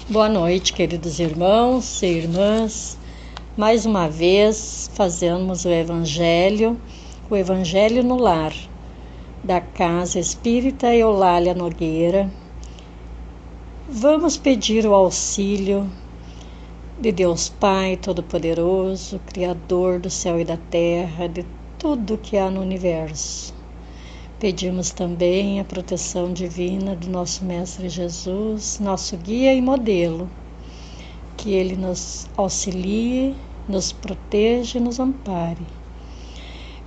Boa noite, queridos irmãos e irmãs. Mais uma vez fazemos o Evangelho no Lar, da Casa Espírita Eulália Nogueira. Vamos pedir o auxílio de Deus Pai Todo-Poderoso, Criador do céu e da terra, de tudo que há no universo. Pedimos também a proteção divina do nosso Mestre Jesus, nosso guia e modelo, que Ele nos auxilie, nos proteja e nos ampare.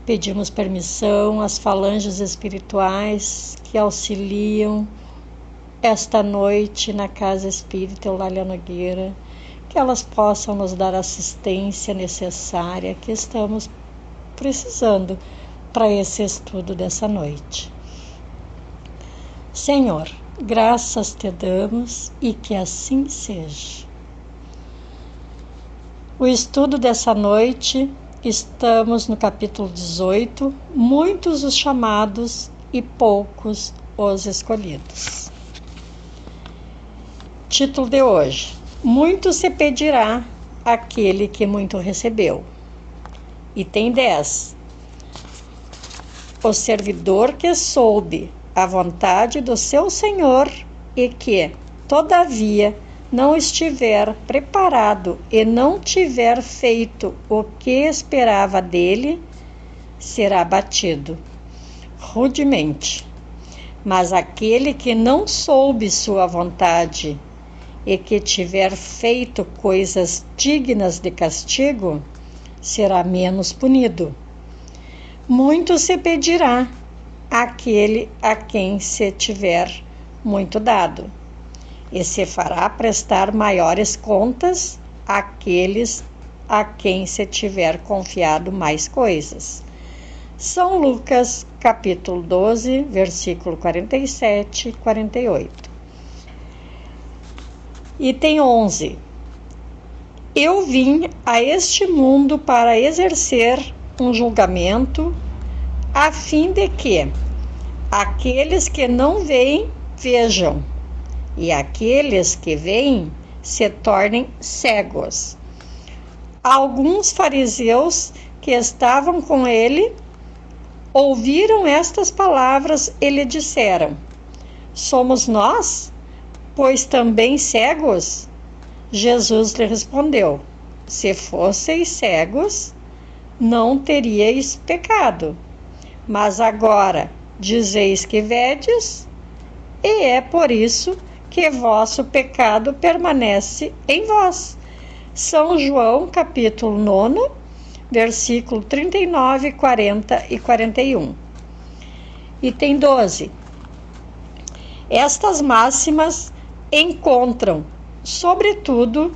Pedimos permissão às falanges espirituais que auxiliam esta noite na Casa Espírita Eulália Nogueira, que elas possam nos dar a assistência necessária que estamos precisando para esse estudo dessa noite. Senhor, graças te damos e que assim seja. O estudo dessa noite, estamos no capítulo 18, muitos os chamados e poucos os escolhidos. Título de hoje: muito se pedirá àquele que muito recebeu. Item 10. O servidor que soube a vontade do seu Senhor e que, todavia, não estiver preparado e não tiver feito o que esperava dele, será batido rudemente. Mas aquele que não soube sua vontade e que tiver feito coisas dignas de castigo, será menos punido. Muito se pedirá àquele a quem se tiver muito dado, e se fará prestar maiores contas àqueles a quem se tiver confiado mais coisas. São Lucas, capítulo 12, versículo 47 e 48. Item 11. Eu vim a este mundo para exercer um julgamento, a fim de que aqueles que não veem, vejam, e aqueles que veem se tornem cegos. Alguns fariseus que estavam com ele ouviram estas palavras e lhe disseram: somos nós, pois também cegos? Jesus lhe respondeu: se fosseis cegos, não teríeis pecado, mas agora dizeis que vedes, e é por isso que vosso pecado permanece em vós. São João, capítulo 9, versículo 39, 40 e 41. Item 12. Estas máximas encontram, sobretudo,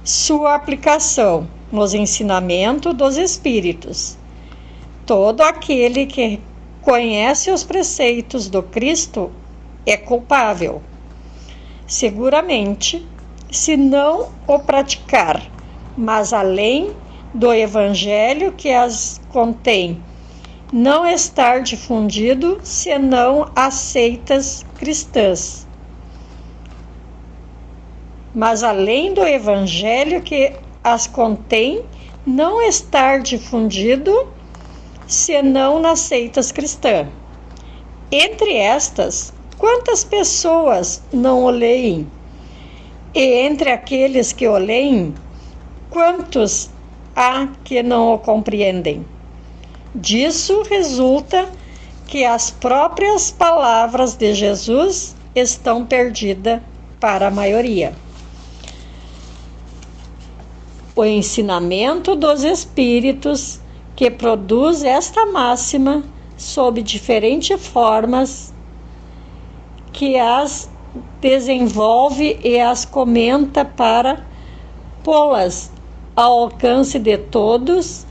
sua aplicação nos ensinamentos dos Espíritos. Todo aquele que conhece os preceitos do Cristo é culpável. Seguramente, se não o praticar, mas além do Evangelho que as contém, não estar difundido senão as seitas cristãs. Mas além do Evangelho que as contém, não estar difundido senão nas seitas cristãs. Entre estas, quantas pessoas não o leem? E entre aqueles que o leem, quantos há que não o compreendem? Disso resulta que as próprias palavras de Jesus estão perdidas para a maioria. O ensinamento dos Espíritos que produz esta máxima sob diferentes formas, que as desenvolve e as comenta para pô-las ao alcance de todos,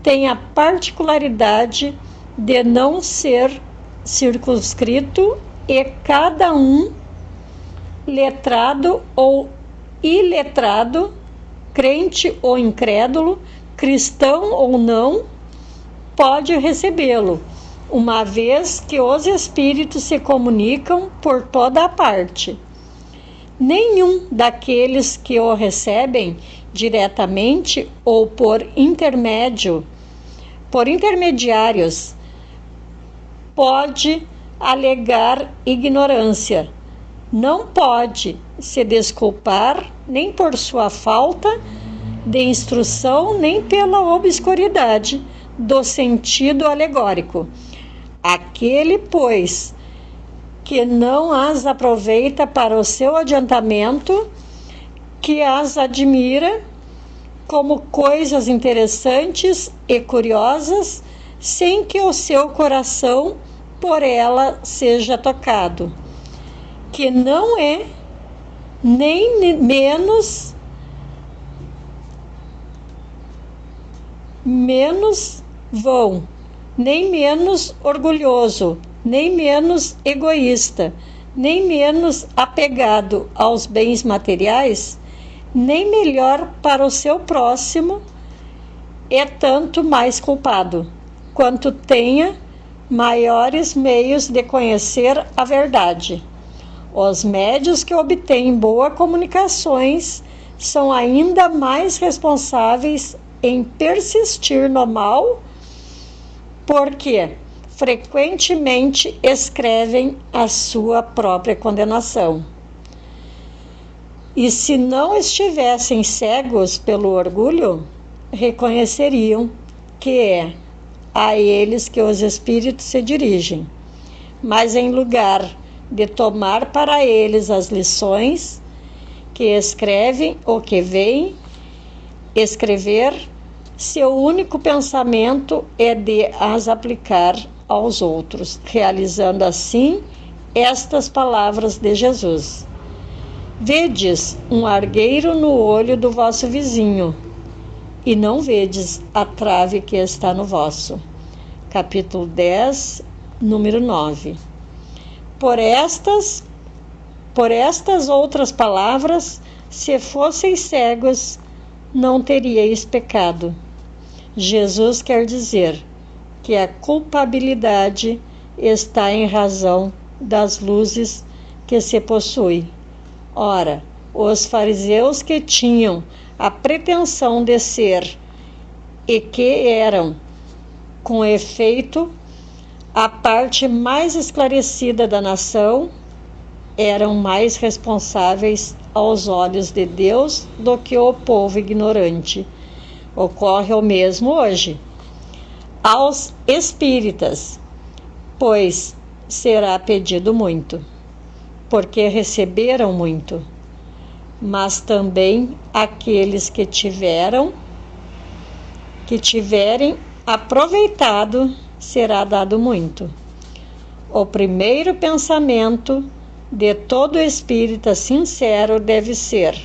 tem a particularidade de não ser circunscrito e cada um, letrado ou iletrado, crente ou incrédulo, cristão ou não, pode recebê-lo, uma vez que os espíritos se comunicam por toda a parte. nenhum daqueles que o recebem diretamente ou por intermediários pode alegar ignorância. Não pode se desculpar nem por sua falta de instrução, nem pela obscuridade do sentido alegórico. Aquele, pois, que não as aproveita para o seu adiantamento, que as admira como coisas interessantes e curiosas, sem que o seu coração por ela seja tocado, que não é nem menos vão, nem menos orgulhoso, nem menos egoísta, nem menos apegado aos bens materiais, nem melhor para o seu próximo, é tanto mais culpado, quanto tenha maiores meios de conhecer a verdade. Os médios que obtêm boas comunicações são ainda mais responsáveis em persistir no mal, porque frequentemente escrevem a sua própria condenação. E se não estivessem cegos pelo orgulho, reconheceriam que é a eles que os espíritos se dirigem. Mas em lugar de tomar para eles as lições que escrevem ou que veem escrever, seu único pensamento é de as aplicar aos outros, realizando assim estas palavras de Jesus: vedes um argueiro no olho do vosso vizinho, e não vedes a trave que está no vosso. Capítulo 10, número 9. Por estas outras palavras, se fosseis cegos, não teríeis pecado. Jesus quer dizer que a culpabilidade está em razão das luzes que se possui. Ora, os fariseus que tinham a pretensão de ser e que eram, com efeito, a parte mais esclarecida da nação, eram mais responsáveis aos olhos de Deus do que o povo ignorante. Ocorre o mesmo hoje. Aos espíritas, pois será pedido muito, porque receberam muito, mas também aqueles que tiverem aproveitado, será dado muito. O primeiro pensamento de todo espírita sincero deve ser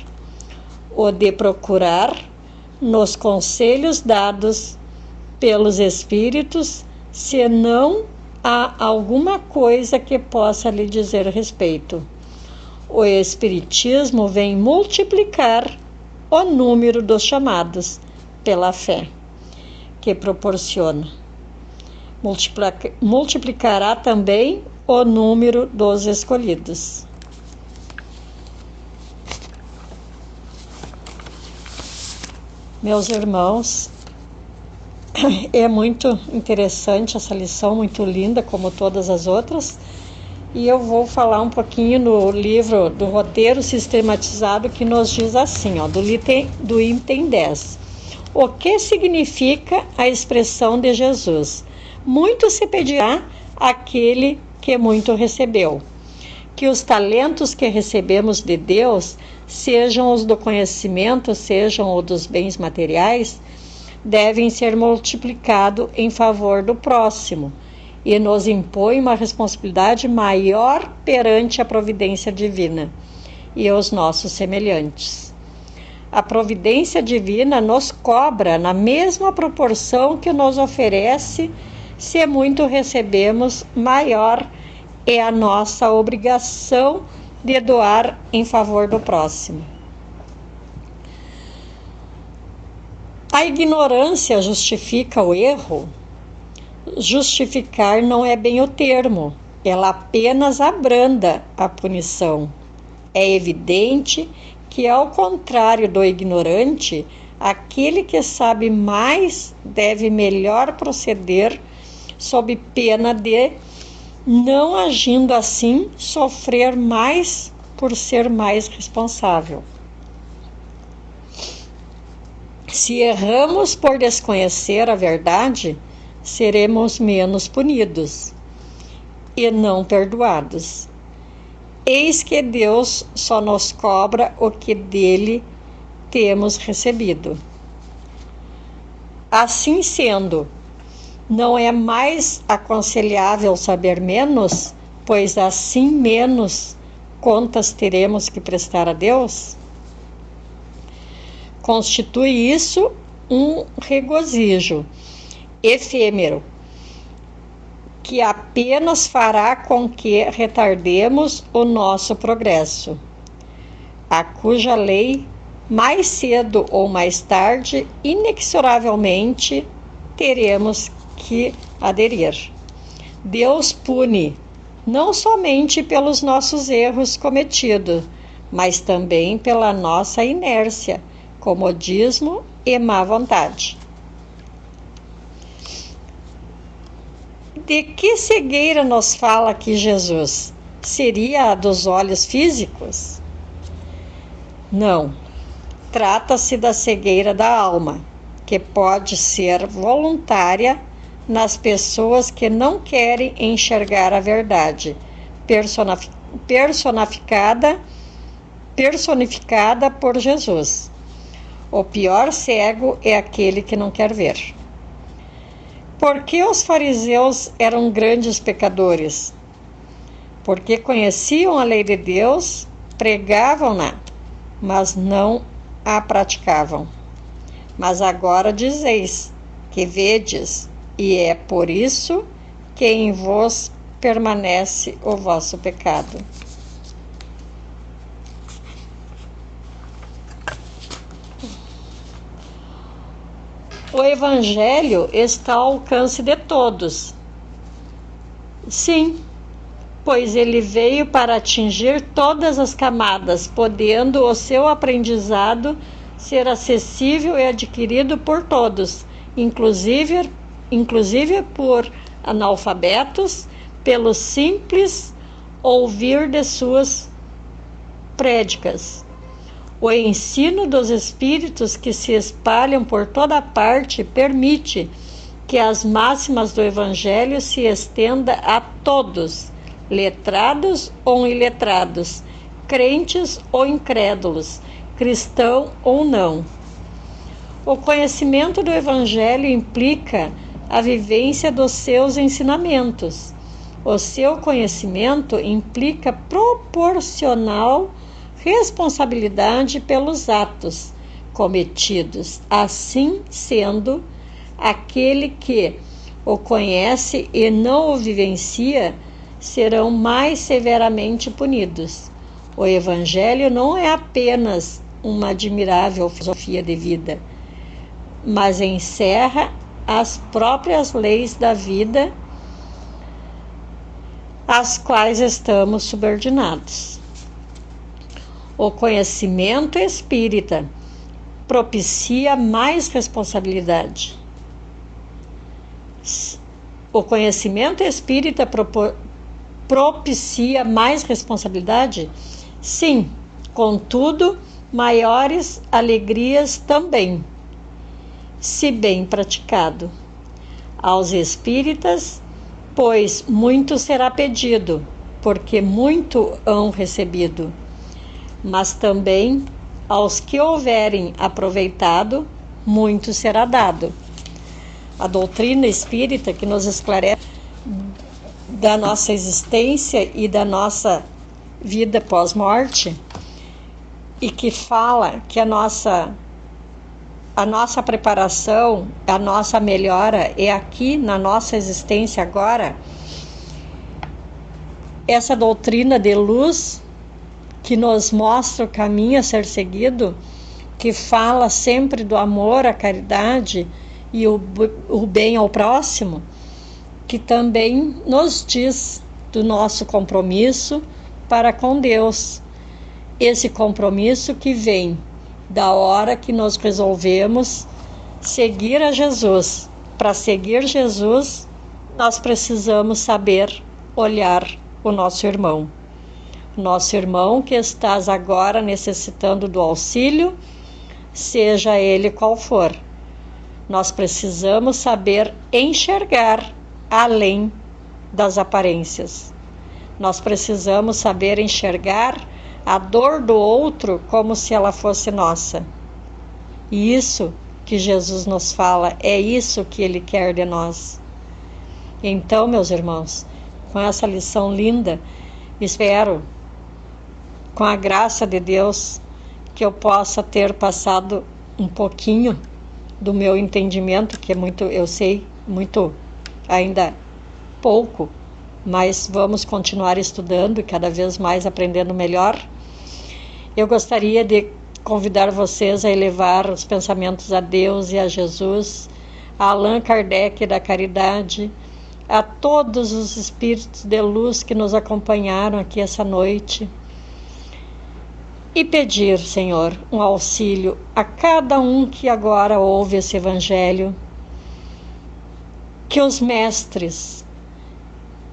o de procurar, nos conselhos dados pelos espíritos, se não há alguma coisa que possa lhe dizer respeito. O espiritismo vem multiplicar o número dos chamados pela fé que proporciona. Multiplicará também o número dos escolhidos. Meus irmãos, é muito interessante essa lição, muito linda, como todas as outras, e eu vou falar um pouquinho no livro do roteiro sistematizado, que nos diz assim, do item 10. O que significa a expressão de Jesus? Muito se pedirá àquele que muito recebeu. Que os talentos que recebemos de Deus, sejam os do conhecimento, sejam os dos bens materiais, devem ser multiplicados em favor do próximo e nos impõe uma responsabilidade maior perante a providência divina e os nossos semelhantes. A providência divina nos cobra na mesma proporção que nos oferece. Se muito recebemos, maior é a nossa obrigação de doar em favor do próximo. A ignorância justifica o erro? Justificar não é bem o termo, ela apenas abranda a punição. É evidente que, ao contrário do ignorante, aquele que sabe mais deve melhor proceder, sob pena de, não agindo assim, sofrer mais por ser mais responsável. Se erramos por desconhecer a verdade, seremos menos punidos e não perdoados. Eis que Deus só nos cobra o que dele temos recebido. Assim sendo, não é mais aconselhável saber menos, pois assim menos contas teremos que prestar a Deus? Constitui isso um regozijo efêmero, que apenas fará com que retardemos o nosso progresso, a cuja lei, mais cedo ou mais tarde, inexoravelmente teremos que aderir. Deus pune não somente pelos nossos erros cometidos, mas também pela nossa inércia, comodismo e má vontade. De que cegueira nos fala aqui Jesus? Seria a dos olhos físicos? Não. Trata-se da cegueira da alma, que pode ser voluntária nas pessoas que não querem enxergar a verdade, personificada por Jesus. O pior cego é aquele que não quer ver. Por que os fariseus eram grandes pecadores? Porque conheciam a lei de Deus, pregavam-na, mas não a praticavam. Mas agora dizeis que vedes, e é por isso que em vós permanece o vosso pecado. O Evangelho está ao alcance de todos. Sim, pois ele veio para atingir todas as camadas, podendo o seu aprendizado ser acessível e adquirido por todos, inclusive por analfabetos, pelo simples ouvir de suas prédicas. O ensino dos Espíritos que se espalham por toda parte permite que as máximas do Evangelho se estenda a todos, letrados ou iletrados, crentes ou incrédulos, cristão ou não. O conhecimento do Evangelho implica a vivência dos seus ensinamentos. O seu conhecimento implica proporcional responsabilidade pelos atos cometidos. Assim sendo, aquele que o conhece e não o vivencia serão mais severamente punidos. O Evangelho não é apenas uma admirável filosofia de vida, mas encerra as próprias leis da vida às quais estamos subordinados. O conhecimento espírita propicia mais responsabilidade. O conhecimento espírita propicia mais responsabilidade? Sim, contudo, maiores alegrias também, se bem praticado. Aos espíritas, pois muito será pedido, porque muito hão recebido. Mas também aos que houverem aproveitado, muito será dado. A doutrina espírita que nos esclarece da nossa existência e da nossa vida pós-morte, e que fala que a nossa preparação, a nossa melhora é aqui na nossa existência agora. Essa doutrina de luz que nos mostra o caminho a ser seguido, que fala sempre do amor, a caridade e o bem ao próximo, que também nos diz do nosso compromisso para com Deus esse compromisso que vem da hora que nós resolvemos seguir a Jesus. Para seguir Jesus, nós precisamos saber olhar o nosso irmão. Nosso irmão que estás agora necessitando do auxílio, seja ele qual for. Nós precisamos saber enxergar além das aparências. Nós precisamos saber enxergar a dor do outro como se ela fosse nossa. E isso que Jesus nos fala, é isso que Ele quer de nós. Então, meus irmãos, com essa lição linda, espero, com a graça de Deus, que eu possa ter passado um pouquinho do meu entendimento, que é muito, eu sei, muito ainda pouco, mas vamos continuar estudando e cada vez mais aprendendo melhor. Eu gostaria de convidar vocês a elevar os pensamentos a Deus e a Jesus, a Allan Kardec da Caridade, a todos os espíritos de luz que nos acompanharam aqui essa noite, e pedir, Senhor, um auxílio a cada um que agora ouve esse Evangelho, que os mestres,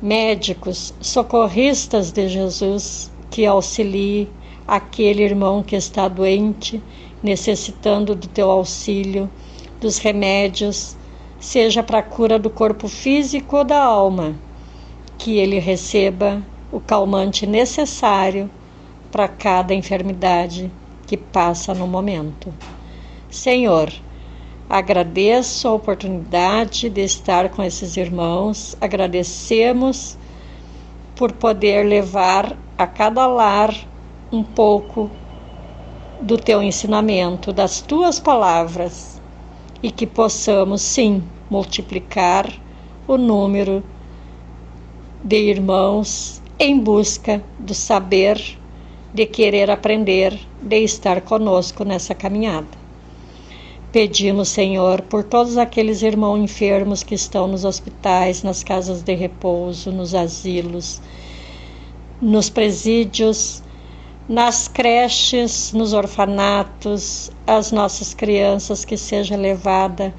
médicos, socorristas de Jesus, que auxiliem aquele irmão que está doente, necessitando do teu auxílio, dos remédios, seja para a cura do corpo físico ou da alma, que ele receba o calmante necessário para cada enfermidade que passa no momento. Senhor, agradeço a oportunidade de estar com esses irmãos, agradecemos por poder levar a cada lar um pouco do teu ensinamento, das tuas palavras, e que possamos, sim, multiplicar o número de irmãos em busca do saber, de querer aprender, de estar conosco nessa caminhada. Pedimos, Senhor, por todos aqueles irmãos enfermos que estão nos hospitais, nas casas de repouso, nos asilos, nos presídios, nas creches, nos orfanatos, as nossas crianças, que seja levada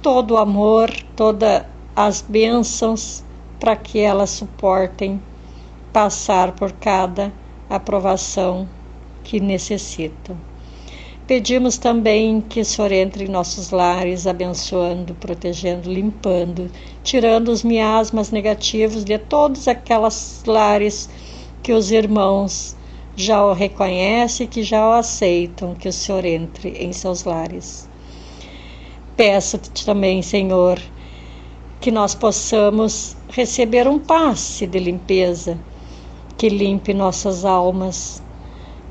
todo o amor, todas as bênçãos, para que elas suportem passar por cada aprovação que necessitam. Pedimos também que o Senhor entre em nossos lares, abençoando, protegendo, limpando, tirando os miasmas negativos de todos aquelas lares que os irmãos já o reconhecem, que já o aceitam, que o Senhor entre em seus lares. Peço-te também, Senhor, que nós possamos receber um passe de limpeza, que limpe nossas almas,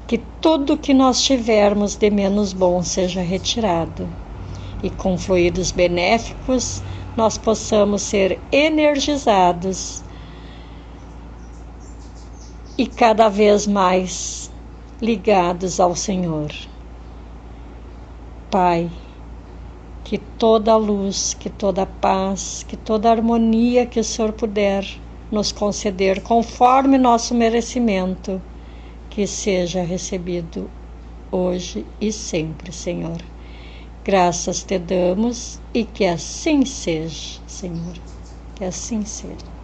que tudo que nós tivermos de menos bom seja retirado, e com fluidos benéficos nós possamos ser energizados e cada vez mais ligados ao Senhor. Pai, que toda a luz, que toda a paz, que toda a harmonia que o Senhor puder nos conceder conforme nosso merecimento, que seja recebido hoje e sempre, Senhor. Graças te damos e que assim seja, Senhor, que assim seja.